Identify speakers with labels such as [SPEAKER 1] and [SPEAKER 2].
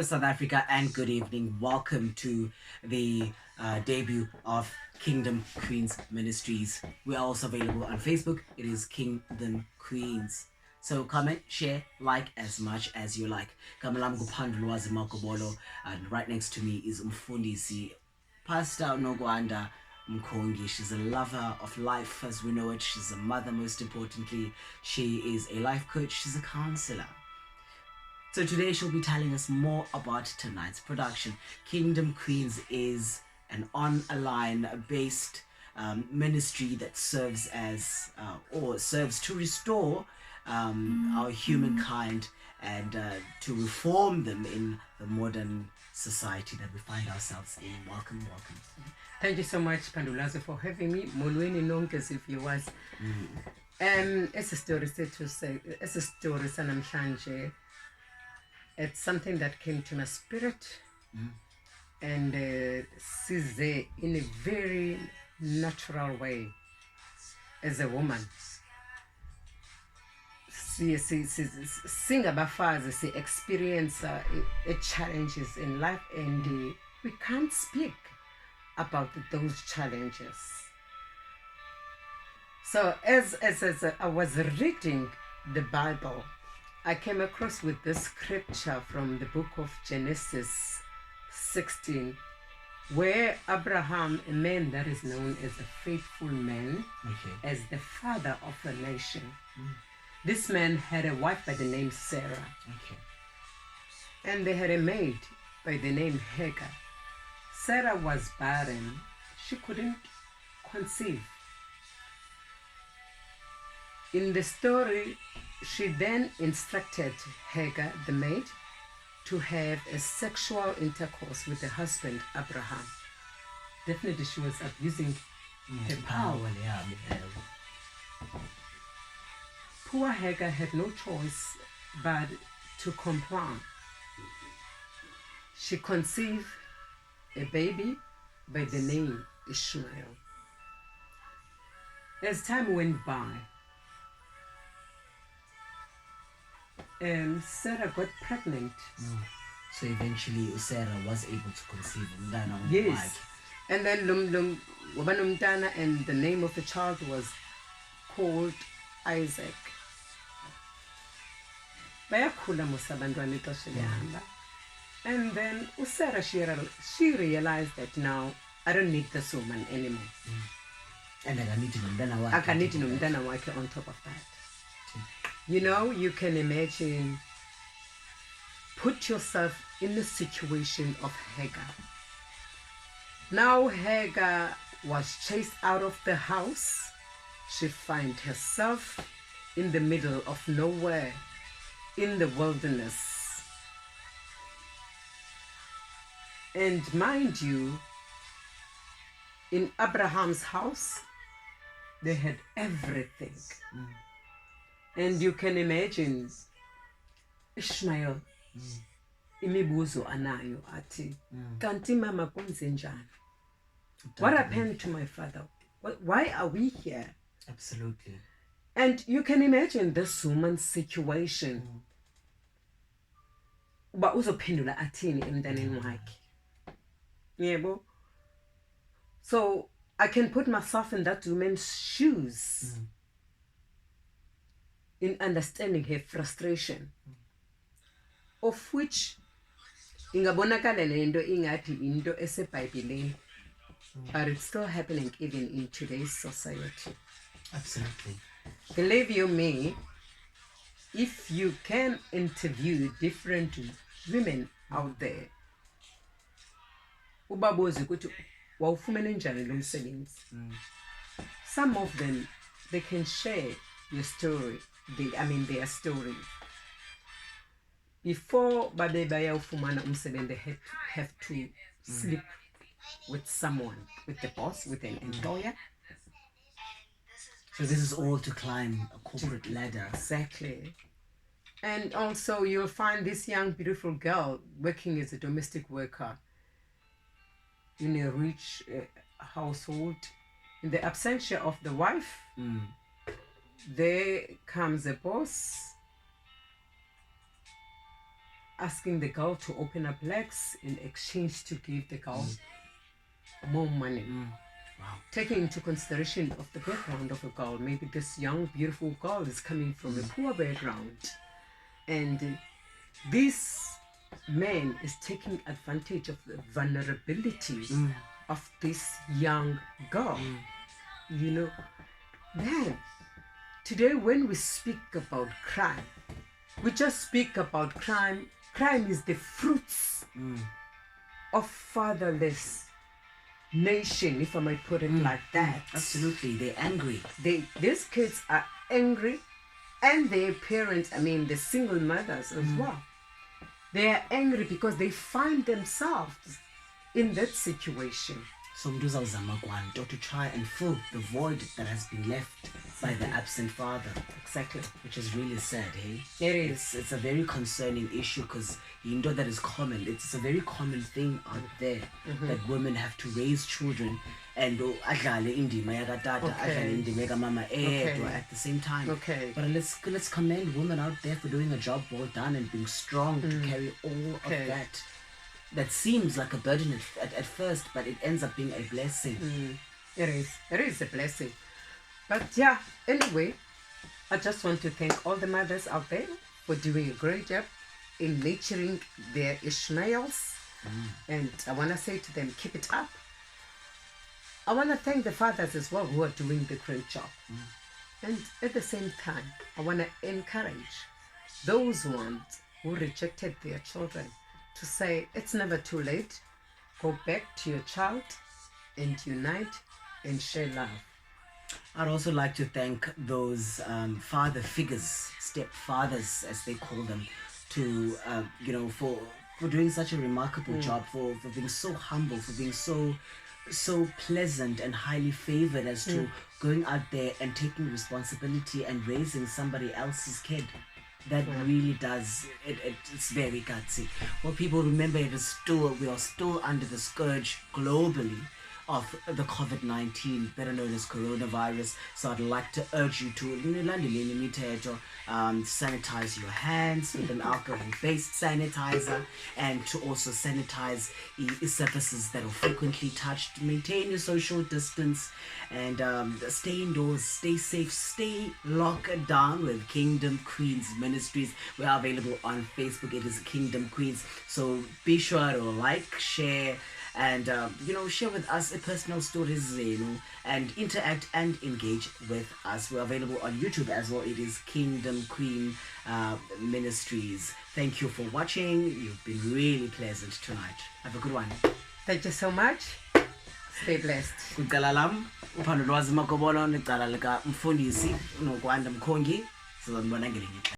[SPEAKER 1] South Africa, and good evening. Welcome to the debut of Kingdom Queens Ministries. We are also available on Facebook. It is Kingdom Queens. So comment, share, like as much as you like. Kamalam Gupandulwazi Makobolo, and right next to me is Umfundisi Pastor Nogwanda Mkongi. She's a lover of life as we know it. She's a mother, most importantly. She is a life coach. She's a counselor. So today she'll be telling us more about tonight's production. Kingdom Queens is an on-a-line based ministry that serves as or serves to restore our humankind and to reform them in the modern society that we find ourselves in. Welcome.
[SPEAKER 2] Thank you so much, Pandulazo, for having me. Molweni nonke viewers. Esi story sanamhlanje. It's something that came to my spirit and sees in a very natural way as a woman. Sing abafazi si experience challenges in life and we can't speak about those challenges. So as I was reading the Bible, I came across with this scripture from the book of Genesis 16, where Abraham, a man that is known as a faithful man, as the father of a nation. This man had a wife by the name Sarah. And they had a maid by the name Hagar. Sarah was barren. She couldn't conceive. In the story, she then instructed Hagar, the maid, to have a sexual intercourse with her husband, Abraham. Definitely she was abusing her power. Poor Hagar had no choice but to comply. She conceived a baby by the name Ishmael. As time went by, Sarah got pregnant.
[SPEAKER 1] So eventually Sarah was able to conceive.
[SPEAKER 2] Yes. And then and the name of the child was called Isaac. And then Sarah, she realized that now I don't need this woman anymore.
[SPEAKER 1] And I need to know
[SPEAKER 2] I can need to know on top of that. You know, you can imagine, put yourself in the situation of Hagar. Now Hagar was chased out of the house. She finds herself in the middle of nowhere, in the wilderness. And mind you, in Abraham's house, they had everything. And you can imagine Ishmael imibuzo anayo ati kanti mama kwenze njani. What happened to my father? Why are we here?
[SPEAKER 1] Absolutely.
[SPEAKER 2] And you can imagine this woman's situation. Uba uzophendula athini emntaneni wakhe. Yebo. So I can put myself in that woman's shoes. In understanding her frustration, of which ingabonakala lento ingathi into esebhayibhelini, but it's still happening even in today's society.
[SPEAKER 1] Absolutely.
[SPEAKER 2] Believe you me, if you can interview different women out there, ubabuze ukuthi wawufumene njani lo msebenzi. Some of them, they can share your story. Their story. Before babe bayawufumana umsebenzi, they have to sleep with someone, with the boss, with an employer.
[SPEAKER 1] So this is all to climb a corporate ladder.
[SPEAKER 2] Exactly. And also you'll find this young beautiful girl working as a domestic worker in a rich household. In the absence of the wife, there comes a boss asking the girl to open up legs in exchange to give the girl more money.
[SPEAKER 1] Wow.
[SPEAKER 2] Taking into consideration of the background of a girl, maybe this young, beautiful girl is coming from a poor background. And this man is taking advantage of the vulnerability of this young girl. You know, man, today when we speak about crime, we just speak about crime. Crime is the fruits of fatherless nation, if I might put it like that.
[SPEAKER 1] Absolutely, they're angry.
[SPEAKER 2] These kids are angry, and their parents, I mean the single mothers as well, they are angry because they find themselves in that situation.
[SPEAKER 1] So umuntu uzawuzama kwanto to try and fill the void that has been left by the absent father.
[SPEAKER 2] Exactly.
[SPEAKER 1] Which is really sad, hey?
[SPEAKER 2] It is.
[SPEAKER 1] It's a very concerning issue because you know that is common. It's a very common thing out there that women have to raise children and adlale indima yakatata, adlale indima yakamama at the same time.
[SPEAKER 2] Okay.
[SPEAKER 1] But let's commend women out there for doing a job well done and being strong to carry all of that. That seems like a burden at first, but it ends up being a blessing.
[SPEAKER 2] It is a blessing. But yeah, anyway, I just want to thank all the mothers out there for doing a great job in nurturing their Ishmaels. And I want to say to them, keep it up. I want to thank the fathers as well who are doing the great job. And at the same time, I want to encourage those ones who rejected their children to say it's never too late. Go back to your child and unite and share love.
[SPEAKER 1] I'd also like to thank those father figures, stepfathers as they call them, to for doing such a remarkable job, for being so humble, for being so pleasant and highly favored as to going out there and taking responsibility and raising somebody else's kid. That really does, it's very gutsy. Well, people remember we are still under the scourge globally of the COVID-19, better known as coronavirus. So I'd like to urge you to sanitize your hands with an alcohol-based sanitizer, and to also sanitize surfaces that are frequently touched. Maintain your social distance and stay indoors, stay safe, stay locked down with Kingdom Queens Ministries. We are available on Facebook. It is Kingdom Queens. So be sure to like, share, and share with us personal stories, and interact and engage with us. We're available on YouTube as well. It is Kingdom Queen Ministries. Thank you for watching. You've been really pleasant tonight. Have a good one.
[SPEAKER 2] Thank you so much. Stay blessed.
[SPEAKER 1] Kuqala lam uphando lwazi makobolo necala lika mfundisi unokwanda mkhongi sizonibona ngelinye